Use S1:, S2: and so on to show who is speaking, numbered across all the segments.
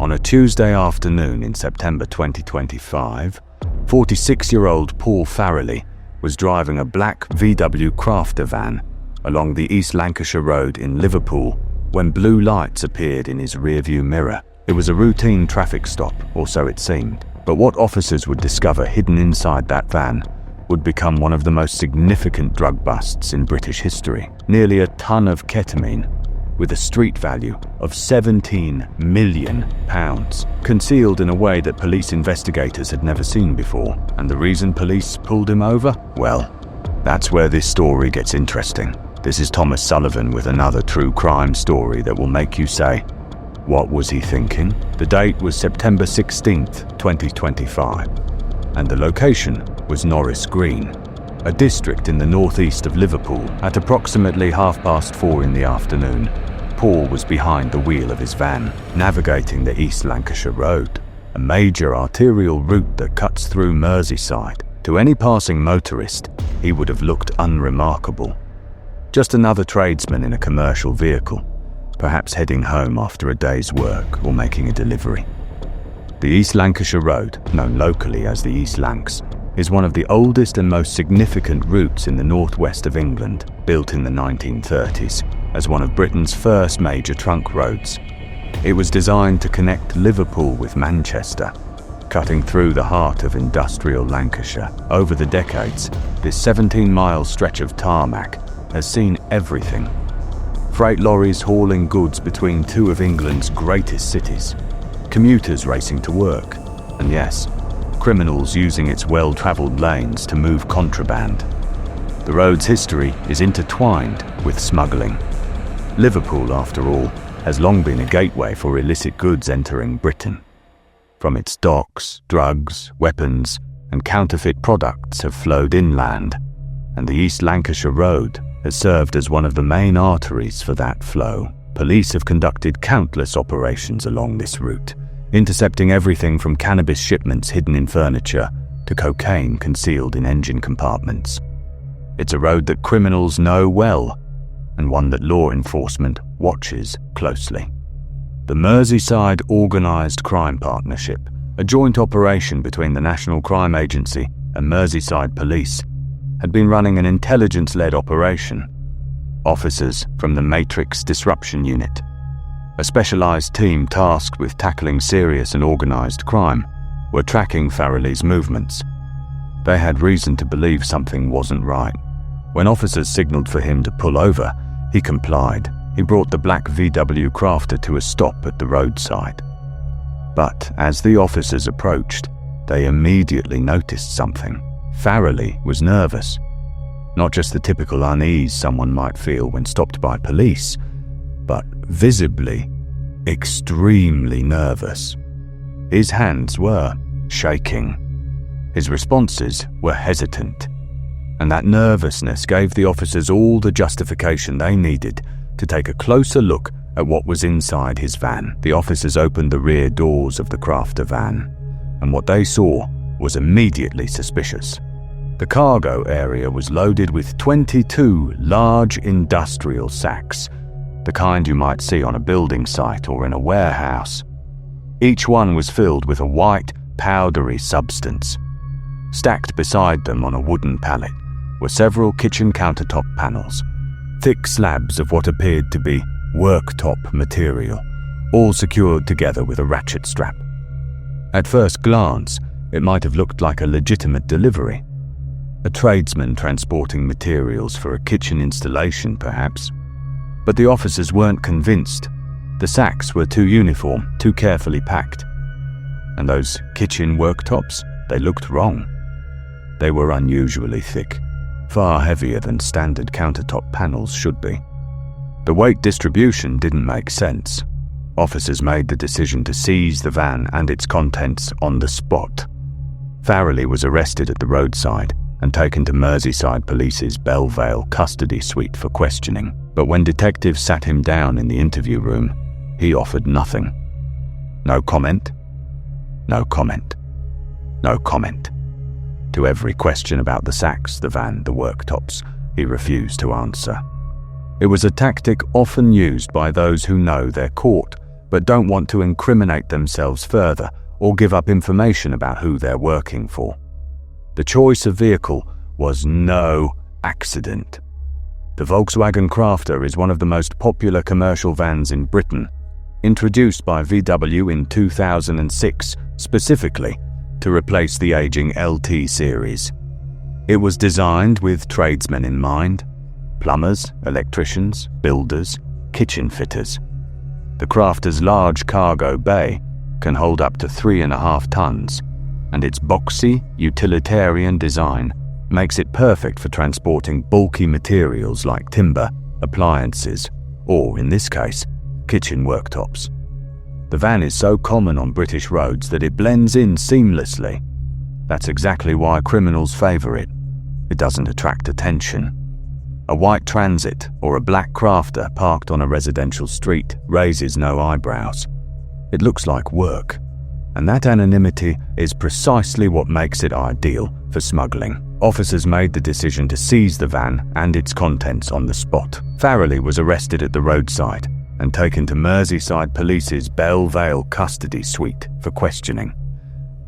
S1: On a Tuesday afternoon in September 2025, 46-year-old Paul Farrelly was driving a black VW Crafter van along the East Lancashire Road in Liverpool when blue lights appeared in his rearview mirror. It was a routine traffic stop, or so it seemed, but what officers would discover hidden inside that van would become one of the most significant drug busts in British history. Nearly a ton of ketamine, with a street value of £17 million, concealed in a way that police investigators had never seen before. And the reason police pulled him over? Well, that's where this story gets interesting. This is Thomas Sullivan with another true crime story that will make you say, what was he thinking? The date was September 16th, 2025, and the location was Norris Green, a district in the northeast of Liverpool. At approximately 4:30 in the afternoon, Paul was behind the wheel of his van, navigating the East Lancashire Road, a major arterial route that cuts through Merseyside. To any passing motorist, he would have looked unremarkable. Just another tradesman in a commercial vehicle, perhaps heading home after a day's work or making a delivery. The East Lancashire Road, known locally as the East Lancs, is one of the oldest and most significant routes in the northwest of England, built in the 1930s as one of Britain's first major trunk roads. It was designed to connect Liverpool with Manchester, cutting through the heart of industrial Lancashire. Over the decades, this 17-mile stretch of tarmac has seen everything. Freight lorries hauling goods between two of England's greatest cities, commuters racing to work, and yes, criminals using its well-travelled lanes to move contraband. The road's history is intertwined with smuggling. Liverpool, after all, has long been a gateway for illicit goods entering Britain. From its docks, drugs, weapons, and counterfeit products have flowed inland, and the East Lancashire Road has served as one of the main arteries for that flow. Police have conducted countless operations along this route, intercepting everything from cannabis shipments hidden in furniture to cocaine concealed in engine compartments. It's a road that criminals know well, and one that law enforcement watches closely. The Merseyside Organised Crime Partnership, a joint operation between the National Crime Agency and Merseyside Police, had been running an intelligence-led operation. Officers from the Matrix Disruption Unit, a specialised team tasked with tackling serious and organised crime, were tracking Farrelly's movements. They had reason to believe something wasn't right. When officers signalled for him to pull over, he complied. He brought the black VW Crafter to a stop at the roadside. But as the officers approached, they immediately noticed something. Farrelly was nervous. Not just the typical unease someone might feel when stopped by police, but visibly, extremely nervous. His hands were shaking. His responses were hesitant. And that nervousness gave the officers all the justification they needed to take a closer look at what was inside his van. The officers opened the rear doors of the Crafter van, and what they saw was immediately suspicious. The cargo area was loaded with 22 large industrial sacks, the kind you might see on a building site or in a warehouse. Each one was filled with a white, powdery substance. Stacked beside them on a wooden pallet were several kitchen countertop panels, thick slabs of what appeared to be worktop material, all secured together with a ratchet strap. At first glance, it might have looked like a legitimate delivery. A tradesman transporting materials for a kitchen installation, perhaps. But the officers weren't convinced. The sacks were too uniform, too carefully packed. And those kitchen worktops, they looked wrong. They were unusually thick, far heavier than standard countertop panels should be. The weight distribution didn't make sense. Officers made the decision to seize the van and its contents on the spot. Farrelly was arrested at the roadside and taken to Merseyside Police's Belvale custody suite for questioning. But when detectives sat him down in the interview room, he offered nothing. No comment. No comment. No comment. To every question about the sacks, the van, the worktops, he refused to answer. It was a tactic often used by those who know they're caught but don't want to incriminate themselves further or give up information about who they're working for. The choice of vehicle was no accident. The Volkswagen Crafter is one of the most popular commercial vans in Britain, introduced by VW in 2006 specifically to replace the aging LT series. It was designed with tradesmen in mind: plumbers, electricians, builders, kitchen fitters. The Crafter's large cargo bay can hold up to 3.5 tons, and its boxy, utilitarian design makes it perfect for transporting bulky materials like timber, appliances, or, in this case, kitchen worktops. The van is so common on British roads that it blends in seamlessly. That's exactly why criminals favour it. It doesn't attract attention. A white Transit or a black Crafter parked on a residential street raises no eyebrows. It looks like work, and that anonymity is precisely what makes it ideal for smuggling. Officers made the decision to seize the van and its contents on the spot. Farrelly was arrested at the roadside and taken to Merseyside Police's Belle Vale custody suite for questioning.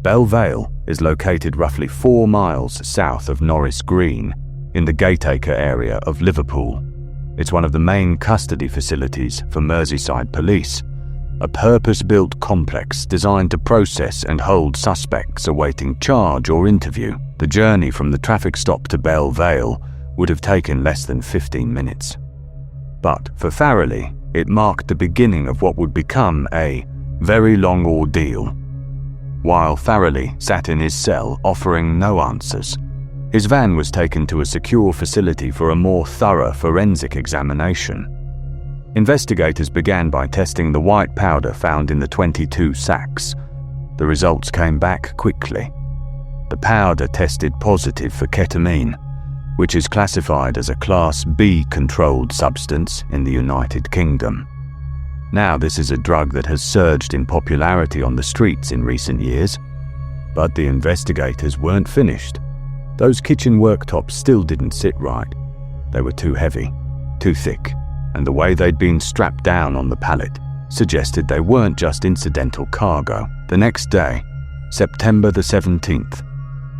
S1: Belle Vale is located roughly 4 miles south of Norris Green in the Gateacre area of Liverpool. It's one of the main custody facilities for Merseyside Police, a purpose-built complex designed to process and hold suspects awaiting charge or interview. The journey from the traffic stop to Belle Vale would have taken less than 15 minutes. But for Farrelly, it marked the beginning of what would become a very long ordeal. While Farrelly sat in his cell offering no answers, his van was taken to a secure facility for a more thorough forensic examination. Investigators began by testing the white powder found in the 22 sacks. The results came back quickly. The powder tested positive for ketamine, which is classified as a Class B controlled substance in the United Kingdom. Now, this is a drug that has surged in popularity on the streets in recent years. But the investigators weren't finished. Those kitchen worktops still didn't sit right. They were too heavy, too thick, and the way they'd been strapped down on the pallet suggested they weren't just incidental cargo. The next day, September the 17th,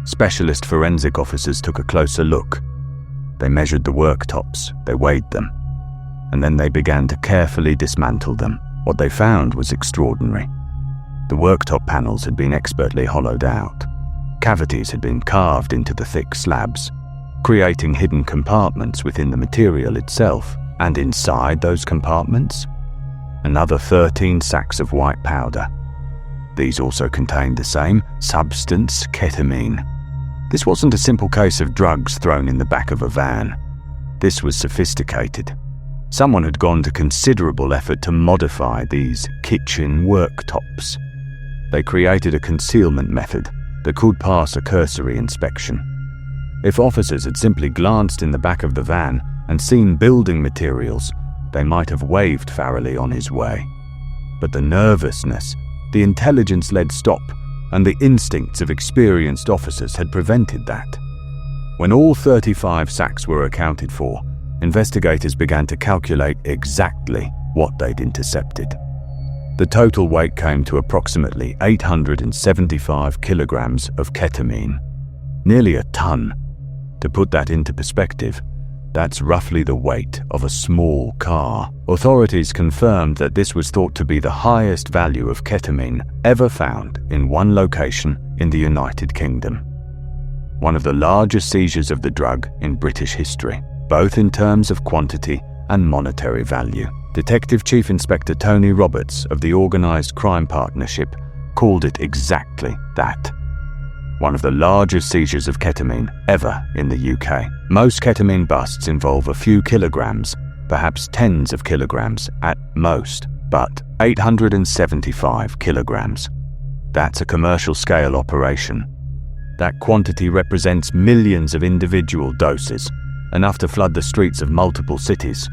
S1: specialist forensic officers took a closer look. They measured the worktops, they weighed them, and then they began to carefully dismantle them. What they found was extraordinary. The worktop panels had been expertly hollowed out. Cavities had been carved into the thick slabs, creating hidden compartments within the material itself. And inside those compartments, another 13 sacks of white powder. These also contained the same substance, ketamine. This wasn't a simple case of drugs thrown in the back of a van. This was sophisticated. Someone had gone to considerable effort to modify these kitchen worktops. They created a concealment method that could pass a cursory inspection. If officers had simply glanced in the back of the van and seen building materials, they might have waved Farrelly on his way. But the nervousness, the intelligence-led stop, and the instincts of experienced officers had prevented that. When all 35 sacks were accounted for, investigators began to calculate exactly what they'd intercepted. The total weight came to approximately 875 kilograms of ketamine, nearly a ton. To put that into perspective, that's roughly the weight of a small car. Authorities confirmed that this was thought to be the highest value of ketamine ever found in one location in the United Kingdom. One of the largest seizures of the drug in British history, both in terms of quantity and monetary value. Detective Chief Inspector Tony Roberts of the Organised Crime Partnership called it exactly that. One of the largest seizures of ketamine ever in the UK. Most ketamine busts involve a few kilograms, perhaps tens of kilograms at most, but 875 kilograms. That's a commercial scale operation. That quantity represents millions of individual doses, enough to flood the streets of multiple cities.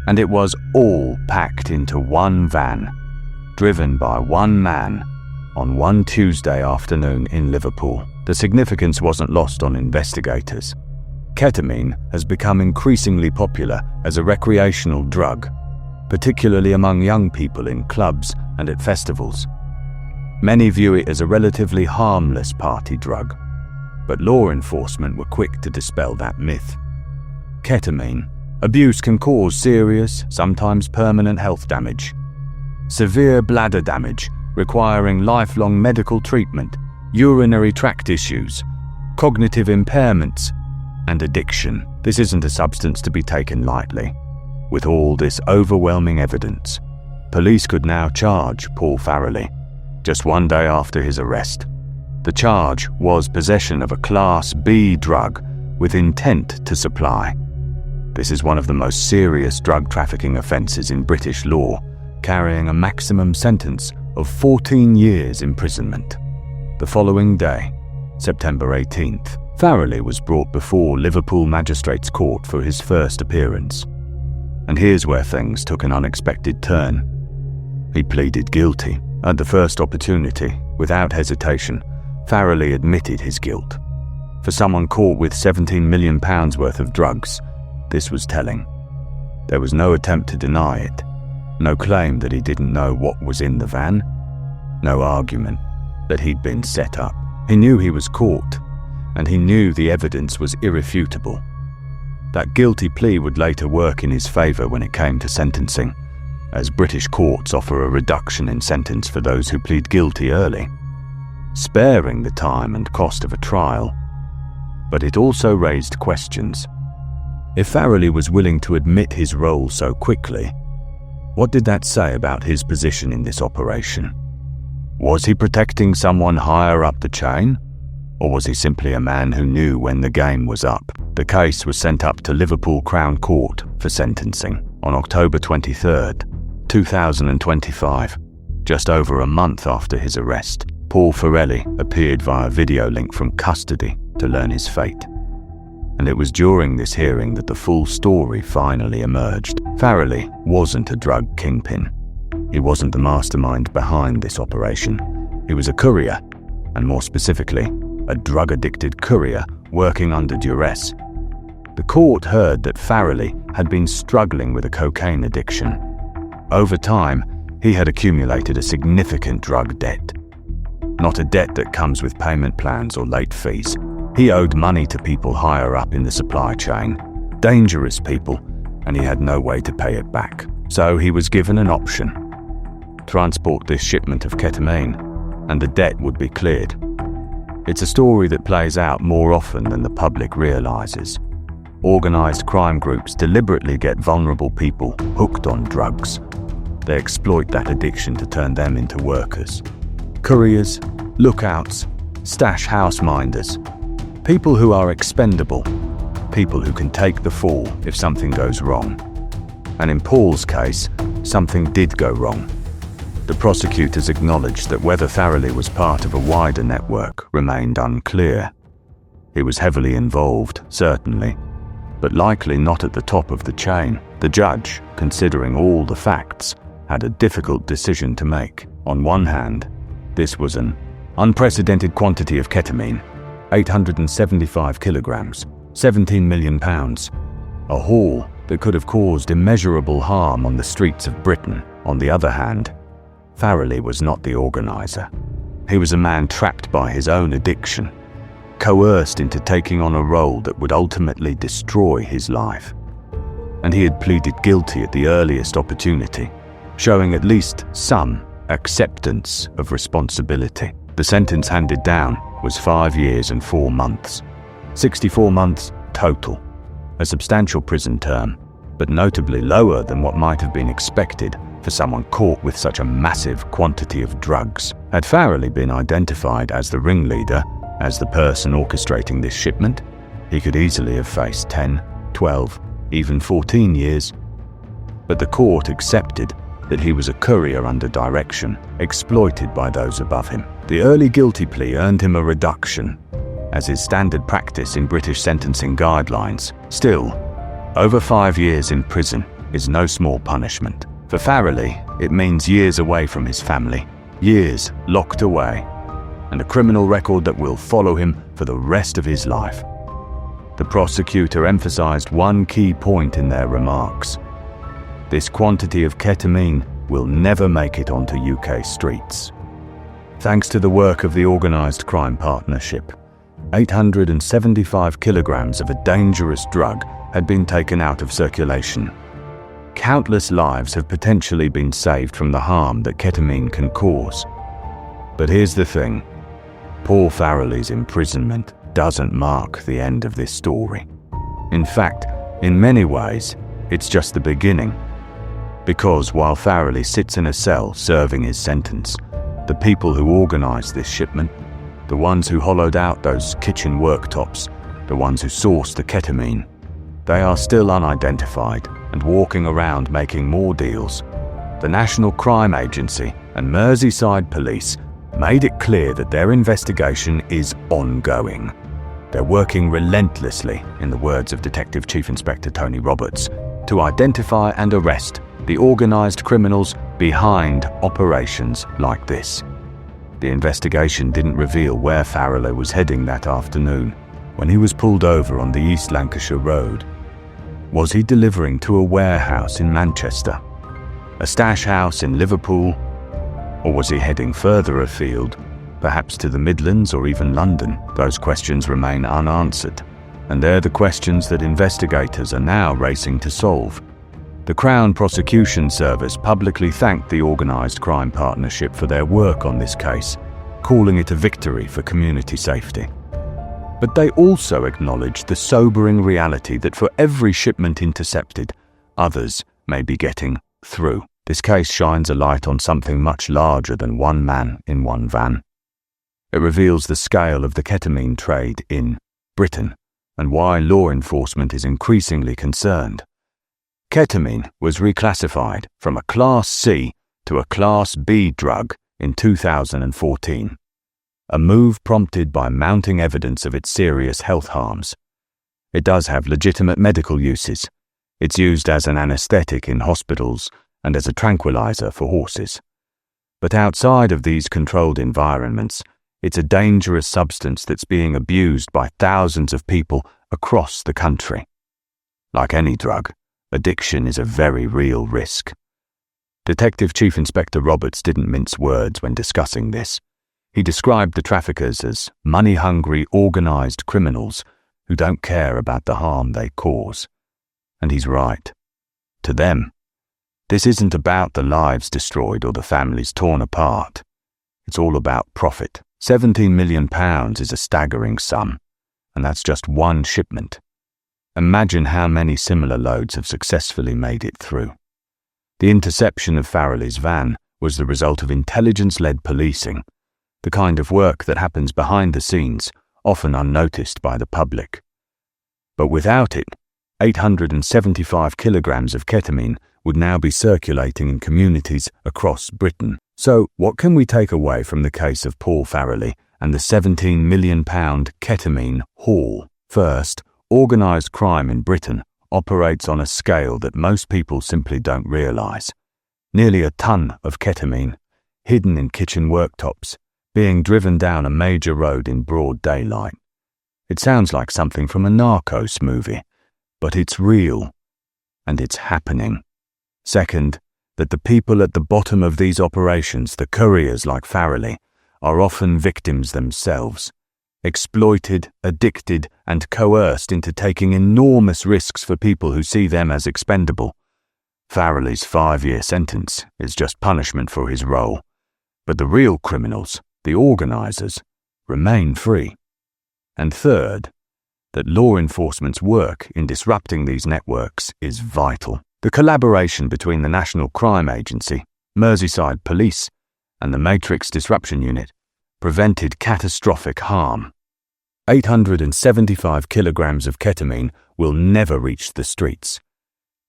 S1: And it was all packed into one van, driven by one man, on one Tuesday afternoon in Liverpool. The significance wasn't lost on investigators. Ketamine has become increasingly popular as a recreational drug. particularly among young people in clubs and at festivals. Many view it as a relatively harmless party drug, but law enforcement were quick to dispel that myth. Ketamine abuse can cause serious, sometimes permanent health damage. Severe bladder damage requiring lifelong medical treatment, urinary tract issues, cognitive impairments, and addiction. This isn't a substance to be taken lightly. With all this overwhelming evidence, police could now charge Paul Farrelly, just one day after his arrest. The charge was possession of a Class B drug with intent to supply. This is one of the most serious drug trafficking offences in British law, carrying a maximum sentence of 14 years imprisonment. The following day, September 18th, Farrelly was brought before Liverpool Magistrates Court for his first appearance. And here's where things took an unexpected turn. He pleaded guilty. At the first opportunity, without hesitation, Farrelly admitted his guilt. For someone caught with £17 million worth of drugs, this was telling. There was no attempt to deny it, no claim that he didn't know what was in the van, no argument that he'd been set up. He knew he was caught, and he knew the evidence was irrefutable. That guilty plea would later work in his favour when it came to sentencing, as British courts offer a reduction in sentence for those who plead guilty early, sparing the time and cost of a trial. But it also raised questions. If Farrelly was willing to admit his role so quickly, what did that say about his position in this operation? Was he protecting someone higher up the chain? Or was he simply a man who knew when the game was up? The case was sent up to Liverpool Crown Court for sentencing on October 23rd, 2025. Just over a month after his arrest, Paul Farrelly appeared via video link from custody to learn his fate. And it was during this hearing that the full story finally emerged. Farrelly wasn't a drug kingpin. He wasn't the mastermind behind this operation. He was a courier, and more specifically, a drug-addicted courier working under duress. The court heard that Farrelly had been struggling with a cocaine addiction. Over time, he had accumulated a significant drug debt. Not a debt that comes with payment plans or late fees. He owed money to people higher up in the supply chain, dangerous people, and he had no way to pay it back. So he was given an option. Transport this shipment of ketamine, and the debt would be cleared. It's a story that plays out more often than the public realizes. Organised crime groups deliberately get vulnerable people hooked on drugs. They exploit that addiction to turn them into workers. Couriers, lookouts, stash house minders. People who are expendable. People who can take the fall if something goes wrong. And in Paul's case, something did go wrong. The prosecutors acknowledged that whether Farrelly was part of a wider network remained unclear. He was heavily involved, certainly, but likely not at the top of the chain. The judge, considering all the facts, had a difficult decision to make. On one hand, this was an unprecedented quantity of ketamine, 875 kilograms, £17 million, a haul that could have caused immeasurable harm on the streets of Britain. On the other hand, Farrelly was not the organizer. He was a man trapped by his own addiction, coerced into taking on a role that would ultimately destroy his life. And he had pleaded guilty at the earliest opportunity, showing at least some acceptance of responsibility. The sentence handed down was 5 years and 4 months, 64 months total, a substantial prison term, but notably lower than what might have been expected for someone caught with such a massive quantity of drugs. Had Farrelly been identified as the ringleader, as the person orchestrating this shipment, he could easily have faced 10, 12, even 14 years. But the court accepted that he was a courier under direction, exploited by those above him. The early guilty plea earned him a reduction, as is standard practice in British sentencing guidelines. Still, over 5 years in prison is no small punishment. For Farrelly, it means years away from his family, years locked away, and a criminal record that will follow him for the rest of his life. The prosecutor emphasized one key point in their remarks. this quantity of ketamine will never make it onto UK streets. Thanks to the work of the Organised Crime Partnership, 875 kilograms of a dangerous drug had been taken out of circulation. Countless lives have potentially been saved from the harm that ketamine can cause. But here's the thing. Paul Farrelly's imprisonment doesn't mark the end of this story. In fact, in many ways, it's just the beginning. Because while Farrelly sits in a cell serving his sentence, the people who organised this shipment, the ones who hollowed out those kitchen worktops, the ones who sourced the ketamine, they are still unidentified and walking around making more deals. The National Crime Agency and Merseyside Police made it clear that their investigation is ongoing. They're working relentlessly, in the words of Detective Chief Inspector Tony Roberts, to identify and arrest the organised criminals behind operations like this. The investigation didn't reveal where Farrelly was heading that afternoon when he was pulled over on the East Lancashire Road. Was he delivering to a warehouse in Manchester, a stash house in Liverpool, or was he heading further afield, perhaps to the Midlands or even London? Those questions remain unanswered, and they're the questions that investigators are now racing to solve. The Crown Prosecution Service publicly thanked the Organised Crime Partnership for their work on this case, calling it a victory for community safety. But they also acknowledged the sobering reality that for every shipment intercepted, others may be getting through. This case shines a light on something much larger than one man in one van. It reveals the scale of the ketamine trade in Britain and why law enforcement is increasingly concerned. Ketamine was reclassified from a Class C to a Class B drug in 2014, a move prompted by mounting evidence of its serious health harms. It does have legitimate medical uses. It's used as an anesthetic in hospitals and as a tranquilizer for horses. But outside of these controlled environments, it's a dangerous substance that's being abused by thousands of people across the country. Like any drug, addiction is a very real risk. Detective Chief Inspector Roberts didn't mince words when discussing this. He described the traffickers as money-hungry, organised criminals who don't care about the harm they cause. And he's right. To them, this isn't about the lives destroyed or the families torn apart. It's all about profit. £17 million is a staggering sum, and that's just one shipment. Imagine how many similar loads have successfully made it through. The interception of Farrelly's van was the result of intelligence-led policing, the kind of work that happens behind the scenes, often unnoticed by the public. But without it, 875 kilograms of ketamine would now be circulating in communities across Britain. So, what can we take away from the case of Paul Farrelly and the £17 million ketamine haul? First, organised crime in Britain operates on a scale that most people simply don't realise. Nearly a ton of ketamine, hidden in kitchen worktops, being driven down a major road in broad daylight. It sounds like something from a Narcos movie, but it's real, and it's happening. Second, that the people at the bottom of these operations, the couriers like Farrelly, are often victims themselves, exploited, addicted, and coerced into taking enormous risks for people who see them as expendable. Farrelly's 5-year sentence is just punishment for his role, but the real criminals, the organisers, remain free. And third, that law enforcement's work in disrupting these networks is vital. The collaboration between the National Crime Agency, Merseyside Police, and the Matrix Disruption Unit prevented catastrophic harm. 875 kilograms of ketamine will never reach the streets.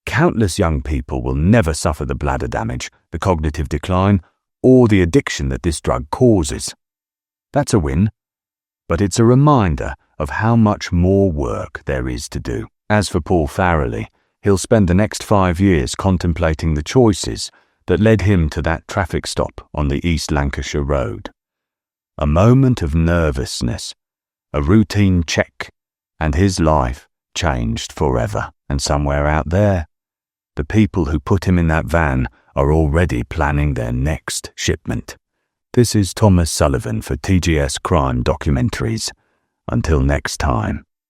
S1: Countless young people will never suffer the bladder damage, the cognitive decline, or the addiction that this drug causes. That's a win, but it's a reminder of how much more work there is to do. As for Paul Farrelly, he'll spend the next 5 years contemplating the choices that led him to that traffic stop on the East Lancashire Road. A moment of nervousness, a routine check, and his life changed forever. And somewhere out there, The people who put him in that van are already planning their next shipment. This is Thomas Sullivan for TGS Crime Documentaries. Until next time.